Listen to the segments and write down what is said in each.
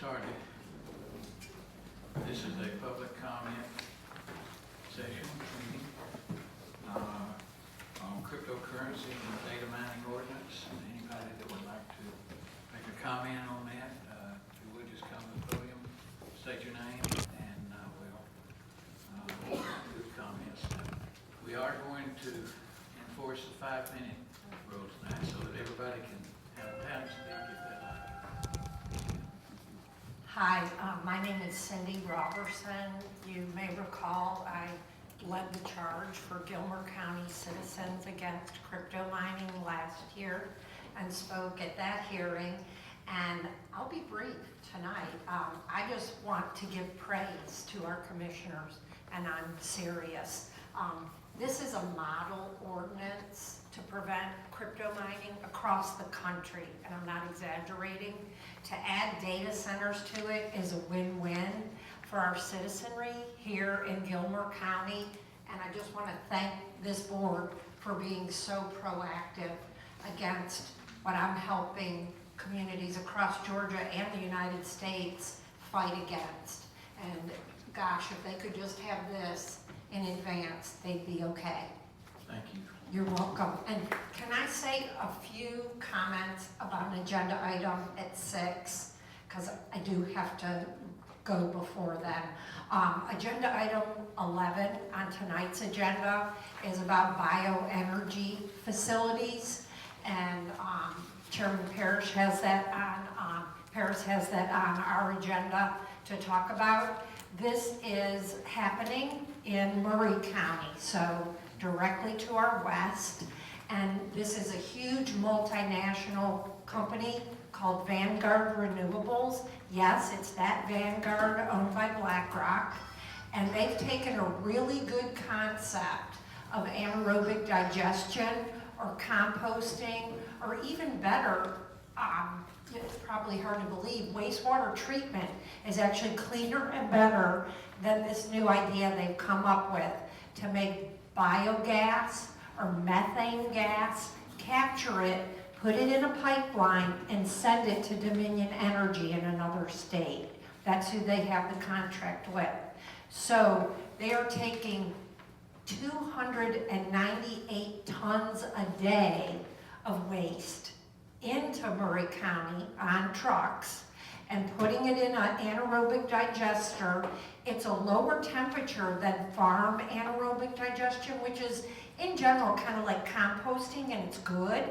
started. This is a public comment session meeting on cryptocurrency and data mining ordinance. Anybody that would like to make a comment on that, if you would just come to the podium, state your name, and we'll do comments. We are going to enforce the 5-minute rule tonight so that everybody can have time to speak if they like. Hi, my name is Cindy Robertson. You may recall I led the charge for Gilmer County Citizens Against Crypto Mining last year and spoke at that hearing. And I'll be brief tonight. I just want to give praise to our commissioners, and I'm serious. This is a model ordinance to prevent crypto mining across the country, and I'm not exaggerating. To add data centers to it is a win-win for our citizenry here in Gilmer County, and I just want to thank this board for being so proactive against what I'm helping communities across Georgia and the United States fight against. And gosh, if they could just have this in advance, they'd be okay. Thank you. You're welcome. And can I say a few comments about an agenda item at 6? Because I do have to go before then. Agenda item 11 on tonight's agenda is about bioenergy facilities, and Chairman Parrish has that on our agenda to talk about. This is happening in Murray County, so directly to our west, and this is a huge multinational company called Vanguard Renewables. Yes, it's that Vanguard owned by BlackRock, and they've taken a really good concept of anaerobic digestion or composting, or even better, it's probably hard to believe, wastewater treatment is actually cleaner and better than this new idea they've come up with to make biogas or methane gas, capture it, put it in a pipeline, and send it to Dominion Energy in another state. That's who they have the contract with. So they are taking 298 tons a day of waste into Murray County on trucks and putting it in an anaerobic digester. It's a lower temperature than farm anaerobic digestion, which is in general kind of like composting, and it's good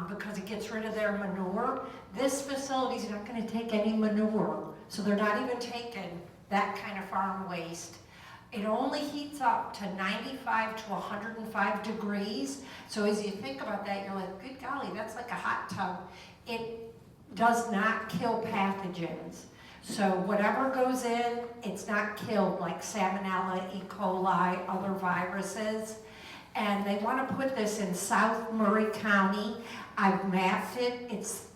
because it gets rid of their manure. This facility is not going to take any manure, so they're not even taking that kind of farm waste. It only heats up to 95 to 105 degrees. So as you think about that, you're like, good golly, that's like a hot tub. It does not kill pathogens. So whatever goes in, it's not killed, like Salmonella, E. coli, other viruses. And they want to put this in South Murray County. I've mapped it. It's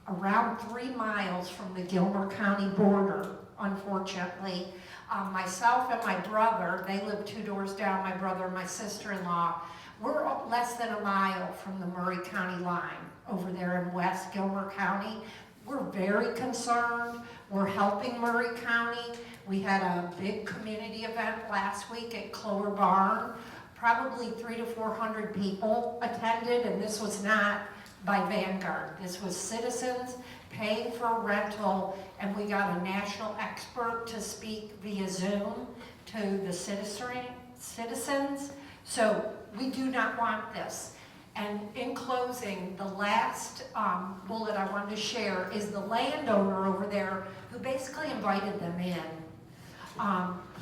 around 3 miles from the Gilmer County border, unfortunately. Myself and my brother, they live 2 doors down, my brother and my sister-in-law, we're less than a mile from the Murray County line over there in West Gilmer County. We're very concerned. We're helping Murray County. We had a big community event last week at Clover Barn. Probably 300 to 400 people attended, and this was not by Vanguard. This was citizens paying for a rental, and we got a national expert to speak via Zoom to the citizens. So we do not want this. And in closing, the last bullet I wanted to share is the landowner over there who basically invited them in.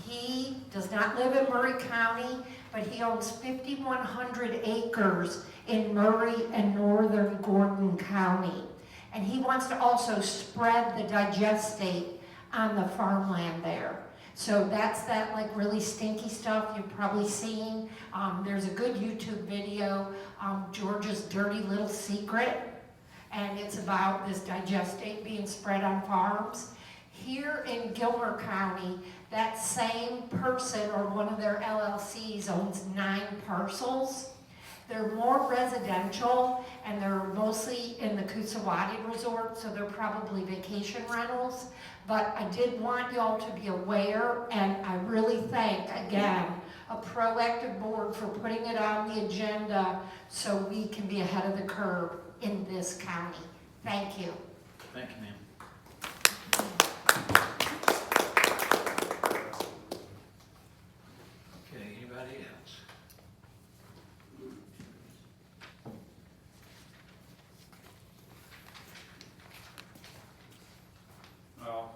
He does not live in Murray County, but he owns 5,100 acres in Murray and northern Gordon County. And he wants to also spread the digestate on the farmland there. So that's that like really stinky stuff you've probably seen. There's a good YouTube video, Georgia's Dirty Little Secret, and it's about this digestate being spread on farms. Here in Gilmer County, that same person or one of their LLCs owns 9 parcels, They're more residential, and they're mostly in the Kusawati Resort, so they're probably vacation rentals. But I did want y'all to be aware, and I really thank, again, a proactive board for putting it on the agenda so we can be ahead of the curve in this county. Thank you. Thank you, ma'am. Okay, anybody else? Well,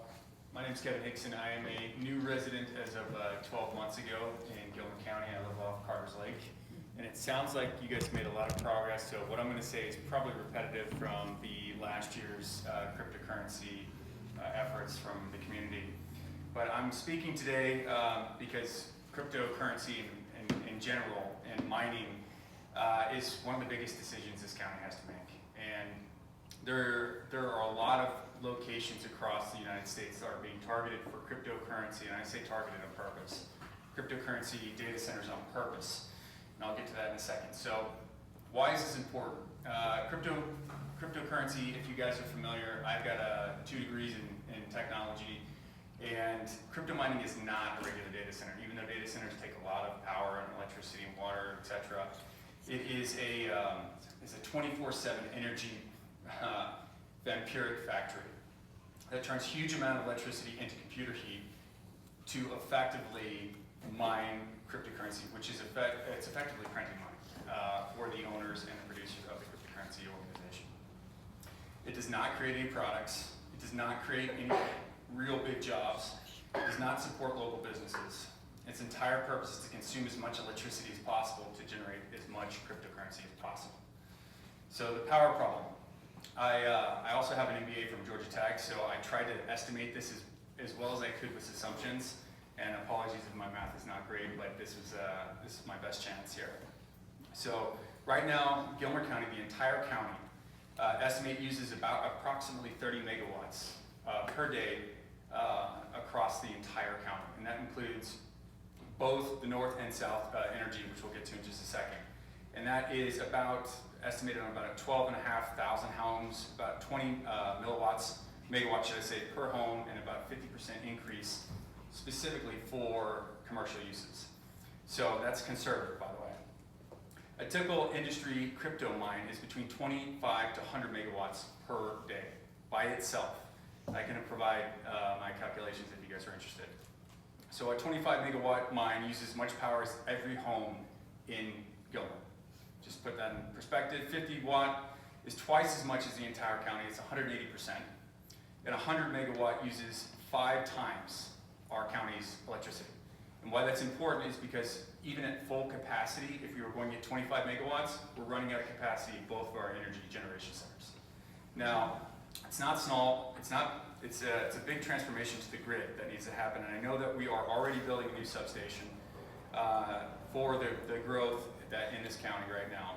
my name's Kevin Hickson. I am a new resident as of 12 months ago in Gilmer County. I live off Carter's Lake. And it sounds like you guys made a lot of progress, so what I'm going to say is probably repetitive from the last year's cryptocurrency efforts from the community. But I'm speaking today because cryptocurrency in general and mining is one of the biggest decisions this county has to make. And there are a lot of locations across the United States that are being targeted for cryptocurrency, and I say targeted on purpose. Cryptocurrency data centers on purpose. And I'll get to that in a second. So why is this important? Cryptocurrency, if you guys are familiar, I've got 2 degrees in technology, and crypto mining is not a regular data center, even though data centers take a lot of power and electricity and water, etc. It is a 24/7 energy vampiric factory that turns huge amount of electricity into computer heat to effectively mine cryptocurrency, which is it's effectively printing money for the owners and the producers of the cryptocurrency organization. It does not create any products. It does not create any real big jobs. It does not support local businesses. Its entire purpose is to consume as much electricity as possible to generate as much cryptocurrency as possible. So the power problem. I also have an MBA from Georgia Tech, so I tried to estimate this as well as I could with assumptions. And apologies if my math is not great, but this is my best chance here. So right now, Gilmer County, the entire county, estimate uses approximately 30 megawatts per day across the entire county. And that includes both the north and south energy, which we'll get to in just a second. And that is estimated on about 12,500 homes, about 20 megawatts should I say, per home, and about 50% increase specifically for commercial uses. So that's conservative, by the way. A typical industry crypto mine is between 25 to 100 megawatts per day by itself. I can provide my calculations if you guys are interested. So a 25 megawatt mine uses as much power as every home in Gilmer. Just put that in perspective. 50 watt is twice as much as the entire county. It's 180%. And 100 megawatt uses 5 times our county's electricity. And why that's important is because even at full capacity, if we were going at 25 megawatts, we're running out of capacity in both of our energy generation centers. Now, it's not small, it's a big transformation to the grid that needs to happen, and I know that we are already building a new substation for the growth that in this county right now.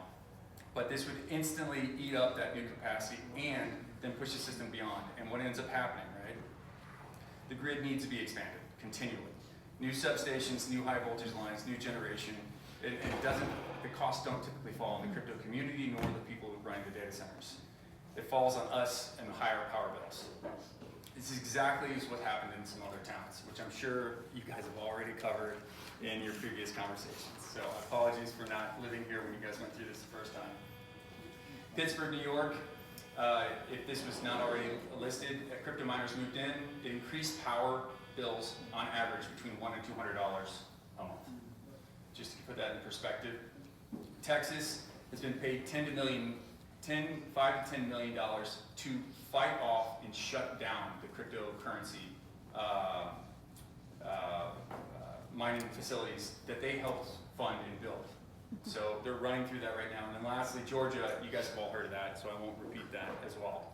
But this would instantly eat up that new capacity and then push the system beyond. And what ends up happening, right? The grid needs to be expanded continually. New substations, new high voltage lines, new generation. The costs don't typically fall on the crypto community nor the people who run the data centers. It falls on us and the higher power bills. This is exactly what happened in some other towns, which I'm sure you guys have already covered in your previous conversations. So apologies for not living here when you guys went through this the first time. Pittsburgh, New York, if this was not already listed, crypto miners moved in, it increased power bills on average between $100 and $200 a month. Just to put that in perspective. Texas has been paid $5 to $10 million to fight off and shut down the cryptocurrency mining facilities that they helped fund and build. So they're running through that right now. And then lastly, Georgia, you guys have all heard of that, so I won't repeat that as well.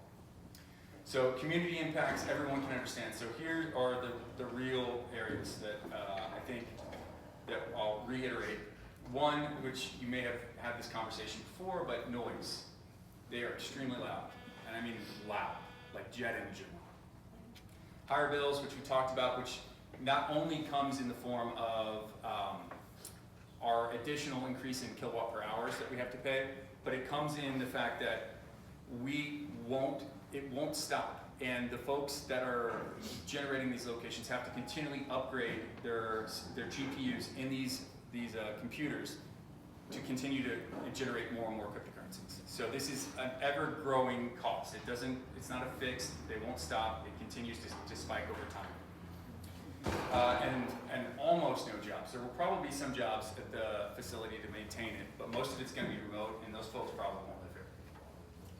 So community impacts, everyone can understand. So here are the real areas that I think that I'll reiterate. One, which you may have had this conversation before, but noise. They are extremely loud, and I mean loud, like jet engine. Higher bills, which we talked about, which not only comes in the form of our additional increase in kilowatt per hours that we have to pay, but it comes in the fact that it won't stop. And the folks that are generating these locations have to continually upgrade their GPUs in these computers to continue to generate more and more cryptocurrencies. So this is an ever-growing cost. It's not a fixed, they won't stop, it continues to spike over time. And almost no jobs. There will probably be some jobs at the facility to maintain it, but most of it's going to be remote, and those folks probably won't live here.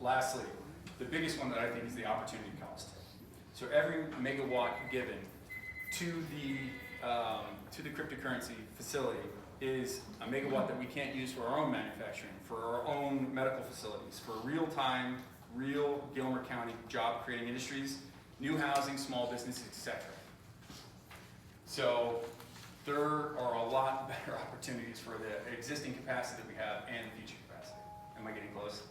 Lastly, the biggest one that I think is the opportunity cost. So every megawatt given to the cryptocurrency facility is a megawatt that we can't use for our own manufacturing, for our own medical facilities, for real-time, real Gilmer County job-creating industries, new housing, small businesses, etc. So there are a lot better opportunities for the existing capacity that we have and future capacity. Am I getting close?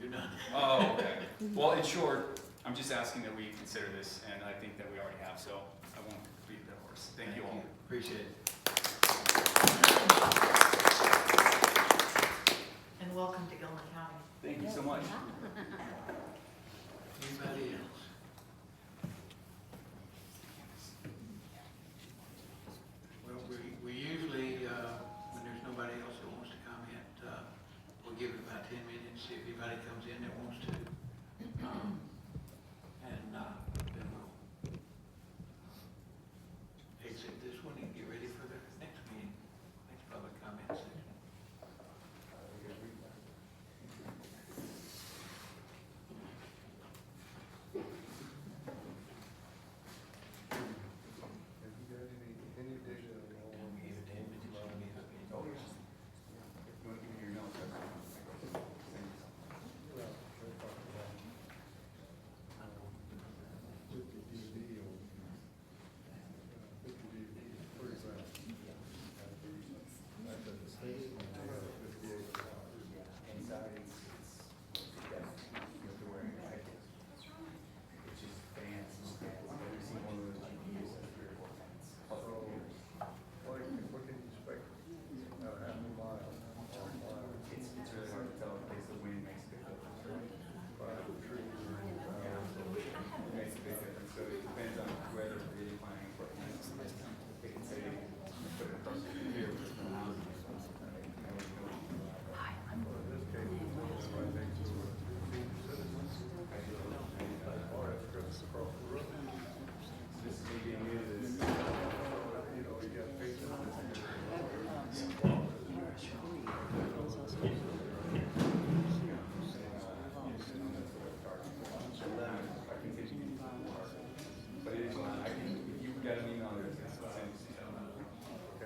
You're done. Oh, okay. Well, in short, I'm just asking that we consider this, and I think that we already have, so I won't beat the horse. Thank you all. Appreciate it. And welcome to Gilmer County. Thank you so much. Anybody else? Well, we usually, when there's nobody else that wants to comment, we'll give it about 10 minutes, see if anybody comes in that wants to. And then we'll exit this one and get ready for the next meeting, next public comment section.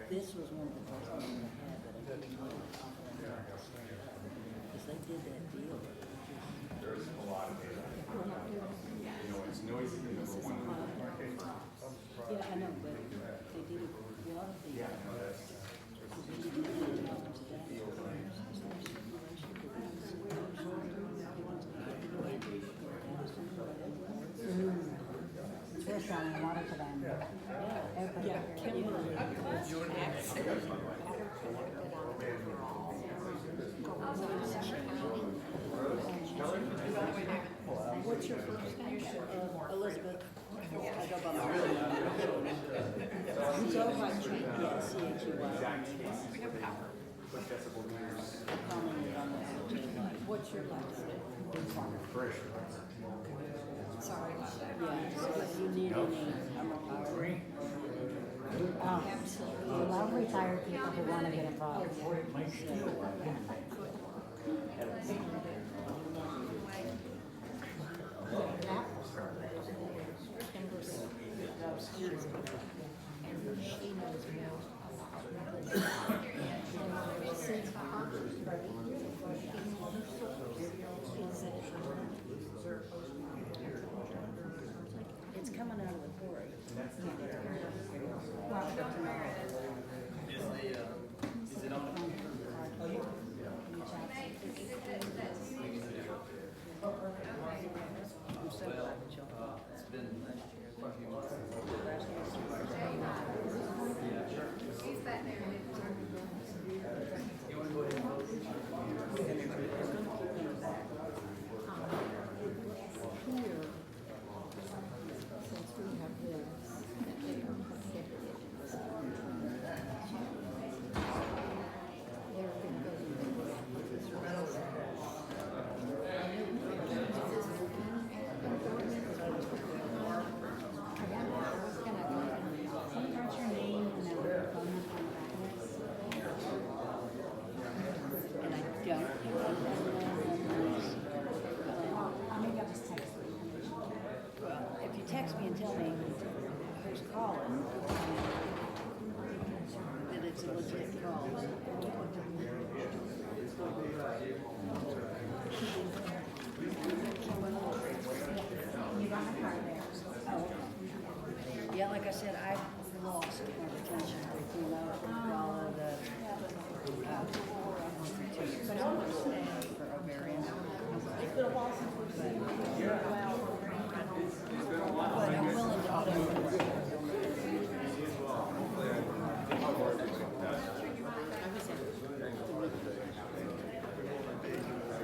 This was one of the first ones I had that I didn't know. Because they did that deal. There's a lot of data. You know, it's noisy, number one. Yeah, I know, but they did a lot of things. Yeah, no, that's. Fish on the water for them. Yeah, Kimberly. What's your first name? Elizabeth. I go by my name. So by G, yeah, C-H-U-Y. What's your last name? Sorry. Yeah, so if you need any, I'm a power. We love retired people who want to get involved. And she knows more It's coming out of the quarry. Is it on? It's been quite a few months. text me and tell me who's calling, that it's a legit call. Yeah, like I said, I've lost my retention with, you know, all of the, but I'm gonna stay for ovarian. It's been a while since we've seen you. But I'm willing to put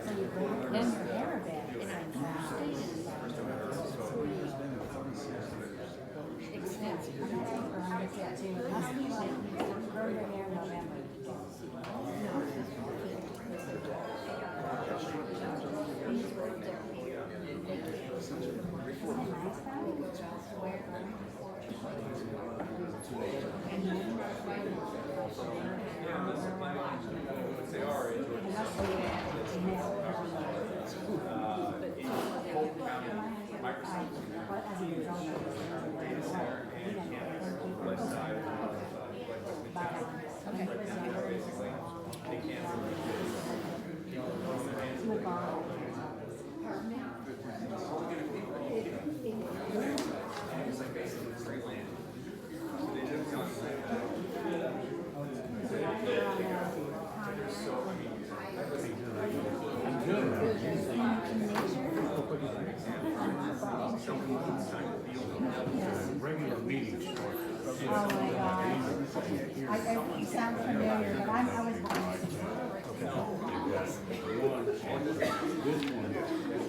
So you bring in your hair back. expensive. Must be like, grow your hair in November. Regular meetings start. Oh my God. You sound familiar, but I was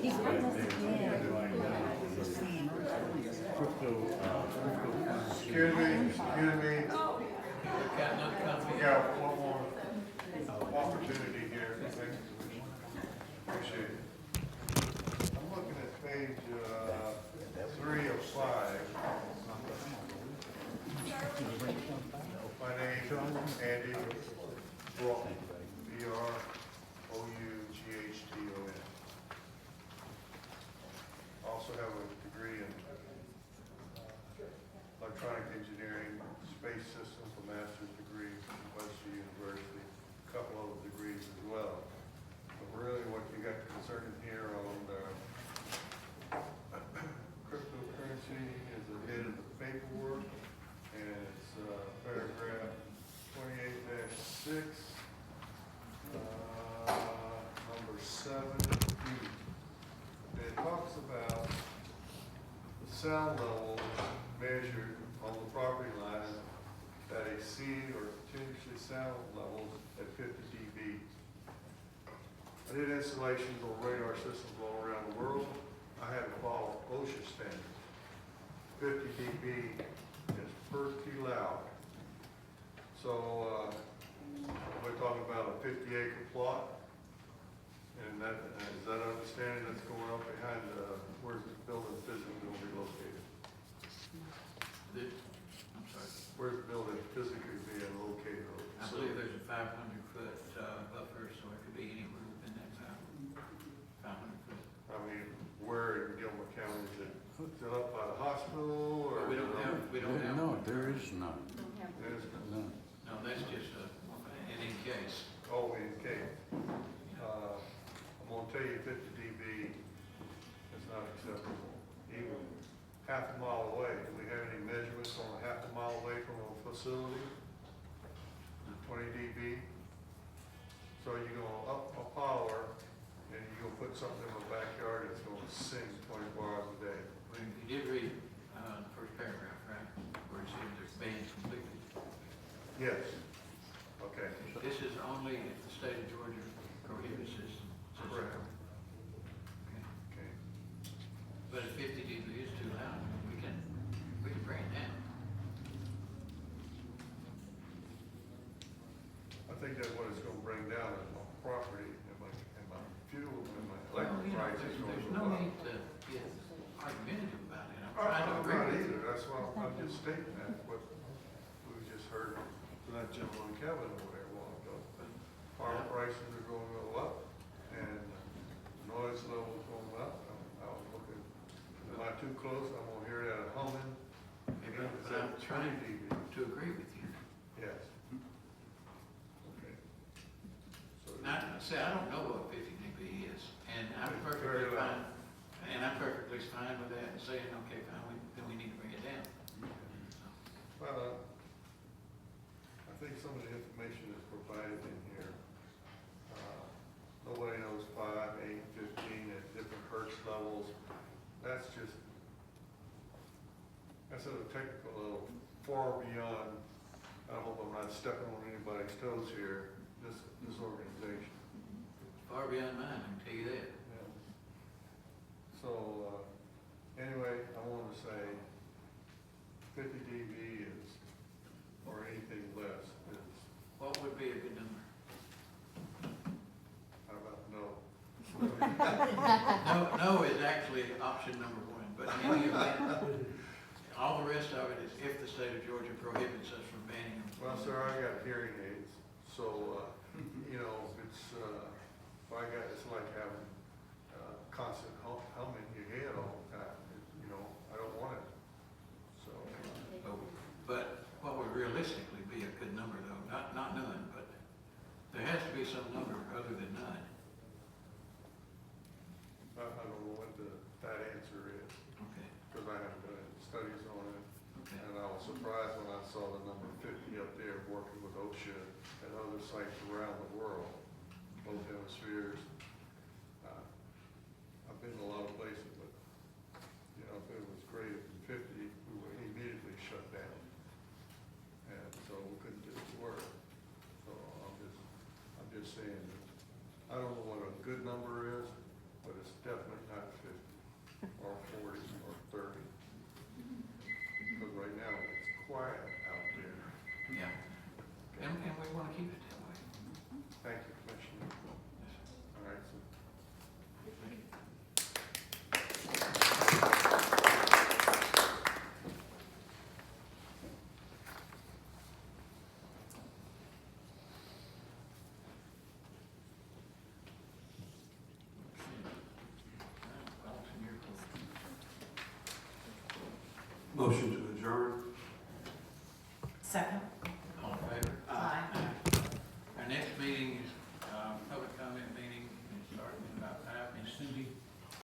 He's with us again. Excuse me. We've got another company. We got one more opportunity here. Appreciate it. I'm looking at page 3 of 5. My name is Andy Broughton, Broughton. Also have a degree in electronic engineering, space systems, a master's degree from Western University, a couple other degrees as well. But really what you got concerning here on cryptocurrency is the head of the paperwork, and it's paragraph 28-6, number 7B. And it talks about the sound levels measured on the property line that exceed or potentially sound levels at 50 dB. I did installations on radar systems all around the world. I had to follow OSHA standards. 50 dB is pretty loud. So we're talking about a 50-acre plot, and is that understanding that's going up behind where's the building physically going to be located? I'm sorry. Where's the building physically being located? I believe there's a 500-foot buffer, so it could be any roof in that town. 500 foot. I mean, where in Gilmer County is it? Is it up by the hospital or? We don't have. No, there is none. There's None. No, that's just an in case. Oh, in case. I'm gonna tell you 50 dB is not acceptable. Even half a mile away, do we have any measurements on half a mile away from a facility? 20 dB? So you're gonna up a power and you're gonna put something in the backyard that's gonna sing 24 hours a day. You did read the first paragraph, right? Where it says they're banned completely. Yes. Okay. This is only if the state of Georgia prohibits this. Correct. Okay. Okay. But if 50 dB is too loud, we can bring it down. I think that's what it's gonna bring down is my property and my fuel and my Well, electric you know, prices there's going no up. need to get argumentative about it. I'm I'm trying to not agree with you. either, that's why I'm just stating that, what we just heard from that gentleman Kevin over there a while ago. Power prices are going to go up, and noise levels going up. I was looking, am I too close? I'm gonna hear that trying dB. to agree with you. Yes. Okay. So, Now, see, I don't know what 50 dB is, and I'm It's perfectly very fine, loud. and I'm perfectly fine with that, and saying, okay, fine, then we need to bring it down. Well, I think some of the information that's provided in here, nobody knows 5, 8, 15 at different hertz levels. That's a technical level far beyond, I hope I'm not stepping on anybody's toes here, this organization. Far beyond mine, I can tell you that. Yeah. So, anyway, I want to say 50 dB is, or anything less is, What would be a good number? how about no? No is actually option number 1, but in any event, all the rest of it is if the state of Georgia prohibits us from banning them. Well, sir, I got hearing aids, so, you know, it's like having constant humming in your head all the time. You know, I don't want it. So, But what would realistically be a good number though, not none, but there has to be some number other than none. I don't know what that answer is, Okay, because I haven't done any studies on it. okay. And I was surprised when I saw the number 50 up there working with OSHA and other sites around the world, both hemispheres. I've been to a lot of places, but, you know, if it was greater than 50, we were immediately shut down. And so we couldn't do the work. So I'm just saying that, I don't know what a good number is, but it's definitely not 50 or 40 or 30. Because right now, it's quiet out there. Yeah, and we want to keep it that way. Thank you, Commissioner. All right, so. Motion to adjourn. Second.